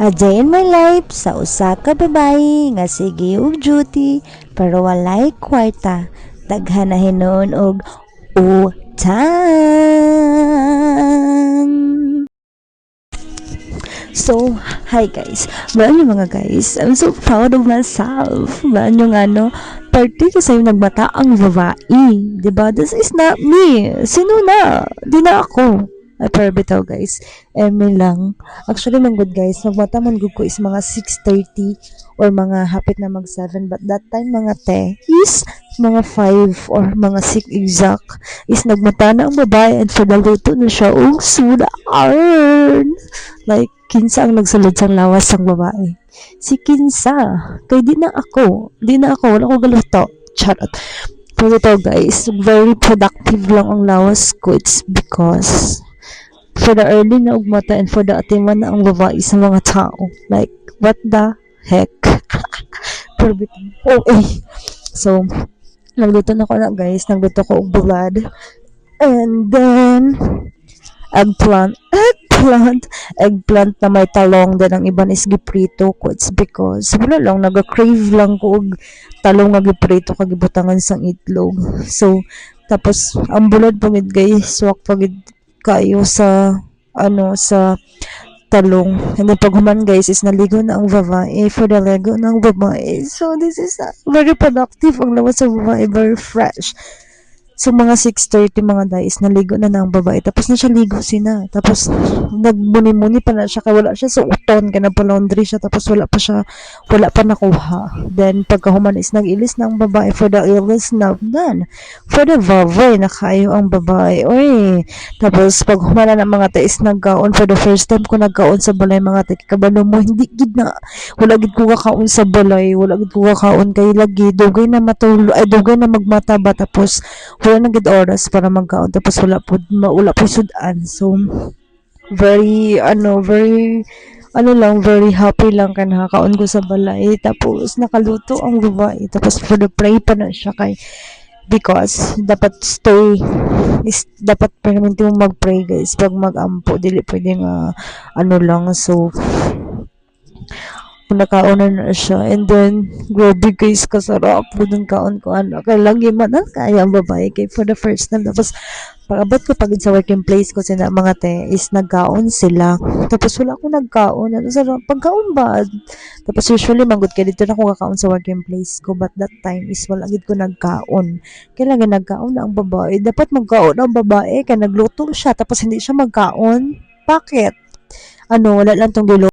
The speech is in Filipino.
A day in my life sa usa ka babayi nga sige og duty pero walay kwarta. Daghan na hinuon og utang. So, hi guys. Maano mga guys? I'm so proud of myself. Maano nga no? Party ko sa'yo nagbata ang babae. Diba? This is not me. Sino na? Di na ako. Ay, pero bitaw guys. Eme lang. Actually, man good guys. Nagbata man good ko is mga 6:30 or mga hapit na mag 7. But that time mga te is mga 5 or mga 6 exact is nagmata na ang babae and for luto na siya og sudan. Like, kinsa ang nagsulod sang lawas sang babae. Si kinsa. Kay di na ako. Wala ko galuto. Charot. Pero ito guys, very productive lang ang lawas ko. It's because for the early na ugmata and for the atiman na ang babae sa mga tao. Like, what the heck? Pero bitaw. Oh, eh. So, nagluto na ko na guys. Nagluto ko og blood. And then, eggplant na may talong, then ang iban is giprito ko. It's because wala lang, naga-crave lang ko og talong nga giprito kag gibutangan sang itlog. So tapos ang bulad pagid guys, swak pagid kayo sa sa talong. And then pag human guys is naligo na ang babae for the lego ng babae. So this is very productive ang lawas sa babae, very fresh. So, mga 6:30 mga guys, naligo na ng babae. Tapos na siya ligo sina. Tapos, nagbuni-muni pa na siya. Kaya wala siya sa uton. Kaya nagpa-laundry siya. Tapos, wala pa nakuha. Then, pagkahuman is nag-ilis ng babae for the ilis na dan. For the vavoy, nakayo ang babae. Uy. Tapos, pag humana ng mga tais nagkaon, for the first time ko nagkaon sa balay mga tais, kabalo mo, hindi gid na. Wala gid ko kakaon sa balay. Wala gid ko kakaon kay lagi. Dugay na magmataba. Tapos, wala na gid oras para magkaon tapos wala po sudan. So very very happy lang kan nakakaon ko sa balay tapos nakaluto ang babae tapos for the pray pa na siya kay because dapat permanente mo mag-pray guys pag mag-ampo dili pwede nga lang. So nakaonan na siya and then grabe guys kasarap po ng kaon ko kaya lagi man kaya ang babae kay for the first time. Tapos pag-abot ko pagod sa working place ko sina mga te is nagkaon sila tapos wala akong nagkaon sarap pagkaon ba tapos usually manggod kay dito na ako kakaon sa working place ko but that time is wala gid ko nagkaon kaya lagi nagkaon na ang babae. Dapat magkaon ang babae kaya nagluto siya tapos hindi siya magkaon. Bakit? Wala lang tong